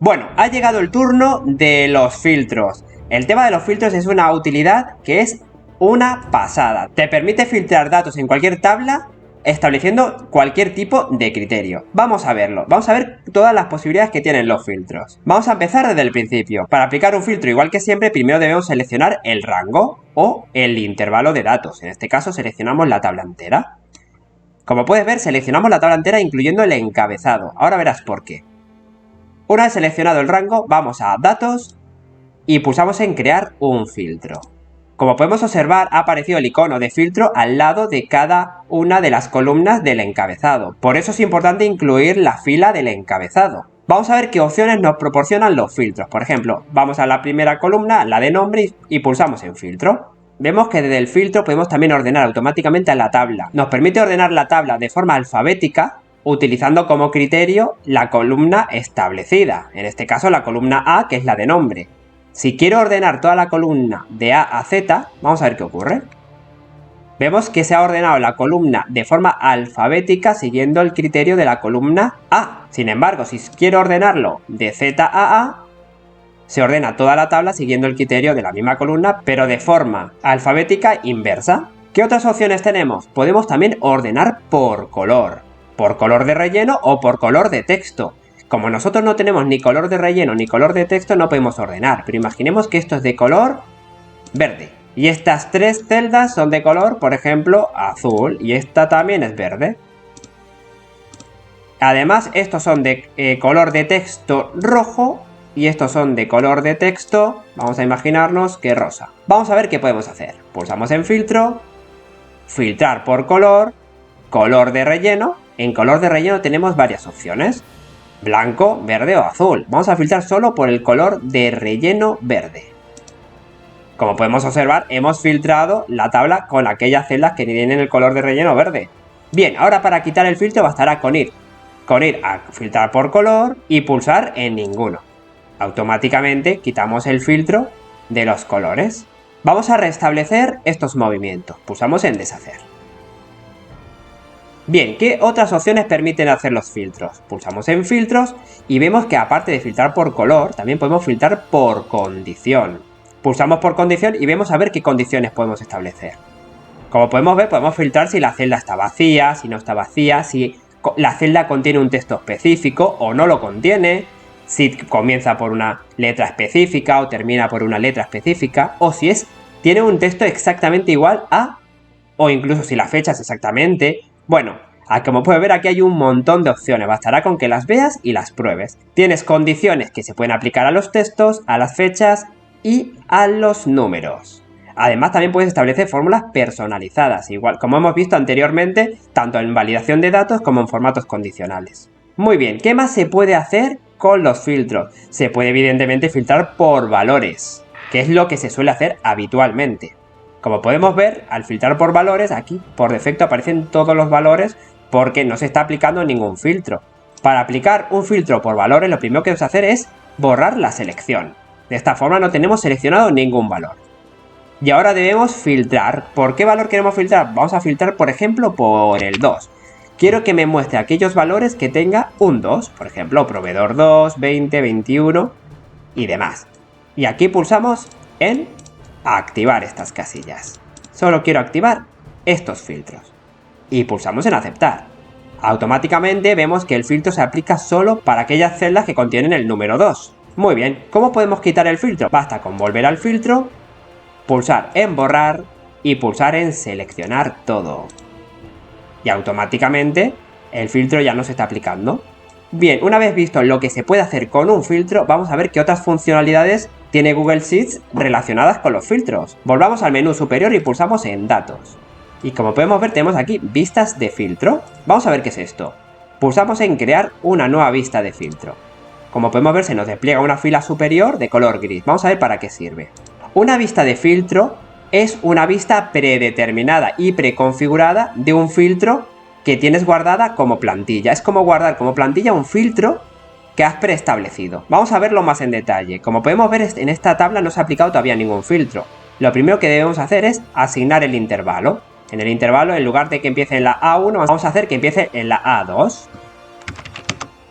Bueno, ha llegado el turno de los filtros. El tema de los filtros es una utilidad que es una pasada. Te permite filtrar datos en cualquier tabla estableciendo cualquier tipo de criterio. Vamos a verlo. Vamos a ver todas las posibilidades que tienen los filtros. Vamos a empezar desde el principio. Para aplicar un filtro, igual que siempre, primero debemos seleccionar el rango o el intervalo de datos. En este caso seleccionamos la tabla entera. Como puedes ver, seleccionamos la tabla entera incluyendo el encabezado. Ahora verás por qué. Una vez seleccionado el rango, vamos a Datos y pulsamos en Crear un filtro. Como podemos observar, ha aparecido el icono de filtro al lado de cada una de las columnas del encabezado. Por eso es importante incluir la fila del encabezado. Vamos a ver qué opciones nos proporcionan los filtros. Por ejemplo, vamos a la primera columna, la de nombre, y pulsamos en filtro. Vemos que desde el filtro podemos también ordenar automáticamente la tabla. Nos permite ordenar la tabla de forma alfabética, utilizando como criterio la columna establecida, en este caso la columna A, que es la de nombre. Si quiero ordenar toda la columna de A a Z, vamos a ver qué ocurre. Vemos que se ha ordenado la columna de forma alfabética siguiendo el criterio de la columna A. Sin embargo, si quiero ordenarlo de Z a A, se ordena toda la tabla siguiendo el criterio de la misma columna, pero de forma alfabética inversa. ¿Qué otras opciones tenemos? Podemos también ordenar por color de relleno o por color de texto. Como nosotros no tenemos ni color de relleno ni color de texto, no podemos ordenar, pero imaginemos que esto es de color verde y estas tres celdas son de color, por ejemplo, azul, y esta también es verde. Además, estos son de color de texto rojo y estos son de color de texto, vamos a imaginarnos que rosa. Vamos a ver qué podemos hacer. Pulsamos en filtro, filtrar por color, color de relleno. En color de relleno tenemos varias opciones: blanco, verde o azul. Vamos a filtrar solo por el color de relleno verde. Como podemos observar, hemos filtrado la tabla con aquellas celdas que tienen el color de relleno verde. Bien, ahora para quitar el filtro bastará con ir a filtrar por color y pulsar en ninguno. Automáticamente quitamos el filtro de los colores. Vamos a restablecer estos movimientos. Pulsamos en deshacer. Bien, ¿qué otras opciones permiten hacer los filtros? Pulsamos en filtros y vemos que aparte de filtrar por color, también podemos filtrar por condición. Pulsamos por condición y vemos a ver qué condiciones podemos establecer. Como podemos ver, podemos filtrar si la celda está vacía, si no está vacía, si la celda contiene un texto específico o no lo contiene, si comienza por una letra específica o termina por una letra específica, o si tiene un texto exactamente igual a, o incluso si la fecha es exactamente. Bueno, como puedes ver, aquí hay un montón de opciones, bastará con que las veas y las pruebes. Tienes condiciones que se pueden aplicar a los textos, a las fechas y a los números. Además, también puedes establecer fórmulas personalizadas, igual como hemos visto anteriormente, tanto en validación de datos como en formatos condicionales. Muy bien, ¿qué más se puede hacer con los filtros? Se puede evidentemente filtrar por valores, que es lo que se suele hacer habitualmente. Como podemos ver, al filtrar por valores, aquí por defecto aparecen todos los valores porque no se está aplicando ningún filtro. Para aplicar un filtro por valores, lo primero que debemos hacer es borrar la selección. De esta forma no tenemos seleccionado ningún valor. Y ahora debemos filtrar. ¿Por qué valor queremos filtrar? Vamos a filtrar, por ejemplo, por el 2. Quiero que me muestre aquellos valores que tenga un 2. Por ejemplo, proveedor 2, 20, 21 y demás. Y aquí pulsamos en activar estas casillas. Solo quiero activar estos filtros. Y pulsamos en aceptar. Automáticamente vemos que el filtro se aplica solo para aquellas celdas que contienen el número 2. Muy bien, ¿cómo podemos quitar el filtro? Basta con volver al filtro, pulsar en borrar y pulsar en seleccionar todo. Y automáticamente el filtro ya no se está aplicando. Bien, una vez visto lo que se puede hacer con un filtro, vamos a ver qué otras funcionalidades tiene Google Sheets relacionadas con los filtros. Volvamos al menú superior y pulsamos en datos. Y como podemos ver, tenemos aquí vistas de filtro. Vamos a ver qué es esto. Pulsamos en crear una nueva vista de filtro. Como podemos ver, se nos despliega una fila superior de color gris. Vamos a ver para qué sirve. Una vista de filtro es una vista predeterminada y preconfigurada de un filtro que tienes guardada como plantilla. Es como guardar como plantilla un filtro que has preestablecido. Vamos a verlo más en detalle. Como podemos ver, en esta tabla no se ha aplicado todavía ningún filtro. Lo primero que debemos hacer es asignar el intervalo. En el intervalo, en lugar de que empiece en la A1, vamos a hacer que empiece en la A2.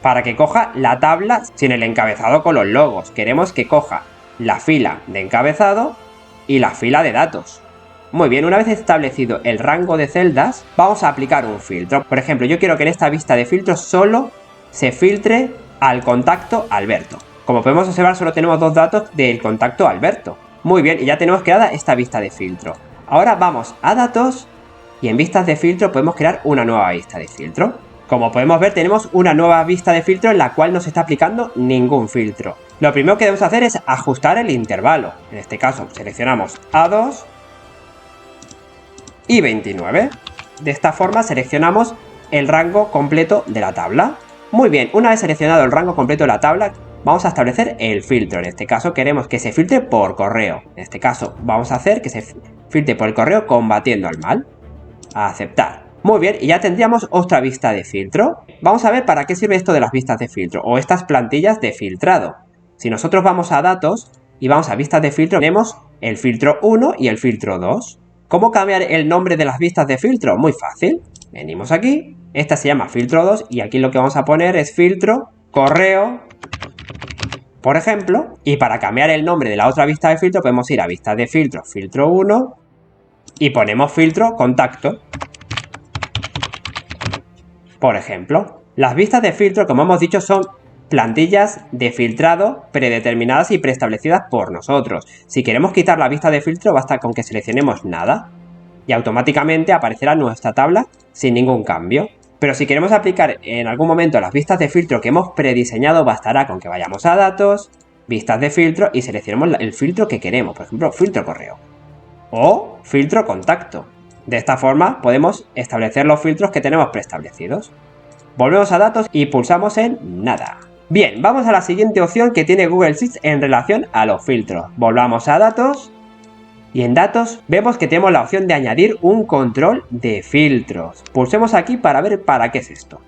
para que coja la tabla sin el encabezado con los logos. Queremos que coja la fila de encabezado y la fila de datos. Muy bien, una vez establecido el rango de celdas, vamos a aplicar un filtro. Por ejemplo, yo quiero que en esta vista de filtros solo se filtre al contacto Alberto. Como podemos observar, solo tenemos 2 datos del contacto Alberto. Muy bien, y ya tenemos creada esta vista de filtro. Ahora vamos a datos y en vistas de filtro podemos crear una nueva vista de filtro. Como podemos ver, tenemos una nueva vista de filtro en la cual no se está aplicando ningún filtro. Lo primero que debemos hacer es ajustar el intervalo. En este caso seleccionamos A2 y 29. De esta forma seleccionamos el rango completo de la tabla. Muy bien, una vez seleccionado el rango completo de la tabla, vamos a establecer el filtro. En este caso queremos que se filtre por correo. En este caso vamos a hacer que se filtre por el correo combatiendo al mal. A aceptar. Muy bien, y ya tendríamos otra vista de filtro. Vamos a ver para qué sirve esto de las vistas de filtro o estas plantillas de filtrado. Si nosotros vamos a datos y vamos a vistas de filtro, tenemos el filtro 1 y el filtro 2. ¿Cómo cambiar el nombre de las vistas de filtro? Muy fácil. Venimos aquí, esta se llama filtro 2 y aquí lo que vamos a poner es filtro correo, por ejemplo. Y para cambiar el nombre de la otra vista de filtro podemos ir a vistas de filtro, filtro 1 y ponemos filtro contacto. Por ejemplo, las vistas de filtro, como hemos dicho, son plantillas de filtrado predeterminadas y preestablecidas por nosotros. Si queremos quitar la vista de filtro, basta con que seleccionemos nada y automáticamente aparecerá nuestra tabla sin ningún cambio. Pero si queremos aplicar en algún momento las vistas de filtro que hemos prediseñado, bastará con que vayamos a datos, vistas de filtro y seleccionemos el filtro que queremos, por ejemplo, filtro correo o filtro contacto. De esta forma podemos establecer los filtros que tenemos preestablecidos. Volvemos a datos y pulsamos en nada. Bien, vamos a la siguiente opción que tiene Google Sheets en relación a los filtros. Volvamos a datos y en datos vemos que tenemos la opción de añadir un control de filtros. Pulsemos aquí para ver para qué es esto.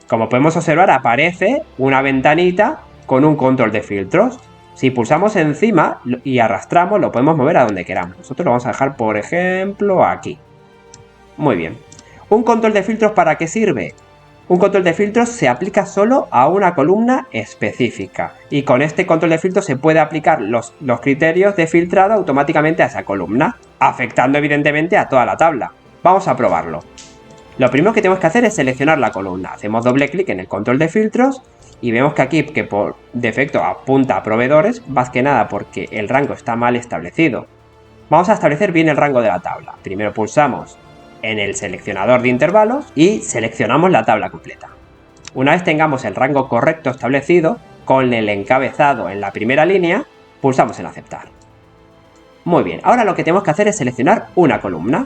Como podemos observar, aparece una ventanita con un control de filtros. Si pulsamos encima y arrastramos, lo podemos mover a donde queramos. Nosotros lo vamos a dejar, por ejemplo, aquí. Muy bien. ¿Un control de filtros para qué sirve? Un control de filtros se aplica solo a una columna específica. Y con este control de filtros se puede aplicar los criterios de filtrado automáticamente a esa columna, afectando evidentemente a toda la tabla. Vamos a probarlo. Lo primero que tenemos que hacer es seleccionar la columna. Hacemos doble clic en el control de filtros. Y vemos que aquí, que por defecto apunta a proveedores, más que nada porque el rango está mal establecido. Vamos a establecer bien el rango de la tabla. Primero pulsamos en el seleccionador de intervalos y seleccionamos la tabla completa. Una vez tengamos el rango correcto establecido, con el encabezado en la primera línea, pulsamos en aceptar. Muy bien, ahora lo que tenemos que hacer es seleccionar una columna.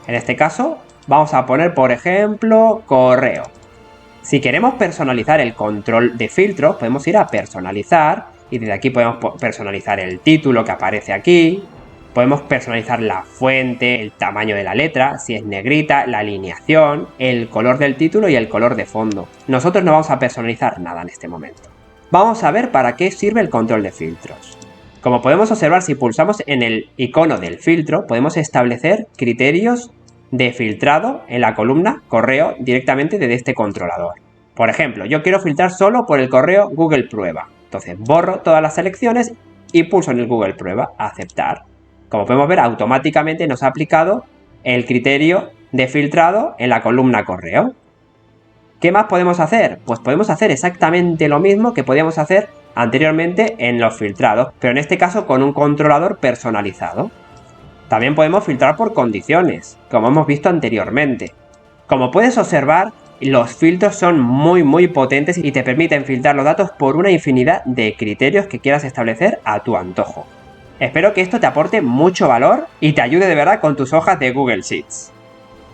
En este caso, vamos a poner, por ejemplo, correo. Si queremos personalizar el control de filtro, podemos ir a personalizar y desde aquí podemos personalizar el título que aparece aquí, podemos personalizar la fuente, el tamaño de la letra, si es negrita, la alineación, el color del título y el color de fondo. Nosotros no vamos a personalizar nada en este momento. Vamos a ver para qué sirve el control de filtros. Como podemos observar, si pulsamos en el icono del filtro, podemos establecer criterios de filtrado en la columna correo directamente desde este controlador. Por ejemplo, yo quiero filtrar solo por el correo Google Prueba. Entonces borro todas las selecciones y pulso en el Google Prueba, aceptar. Como podemos ver, automáticamente nos ha aplicado el criterio de filtrado en la columna correo. ¿Qué más podemos hacer? Pues podemos hacer exactamente lo mismo que podíamos hacer anteriormente en los filtrados, pero en este caso con un controlador personalizado. También podemos filtrar por condiciones, como hemos visto anteriormente. Como puedes observar, los filtros son muy potentes y te permiten filtrar los datos por una infinidad de criterios que quieras establecer a tu antojo. Espero que esto te aporte mucho valor y te ayude de verdad con tus hojas de Google Sheets.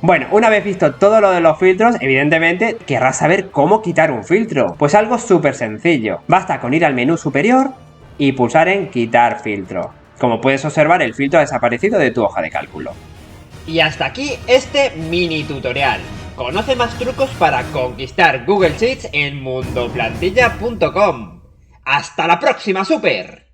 Bueno, una vez visto todo lo de los filtros, evidentemente querrás saber cómo quitar un filtro. Pues algo súper sencillo. Basta con ir al menú superior y pulsar en quitar filtro. Como puedes observar, el filtro ha desaparecido de tu hoja de cálculo. Y hasta aquí este mini tutorial. Conoce más trucos para conquistar Google Sheets en mundoplantilla.com. ¡Hasta la próxima, super!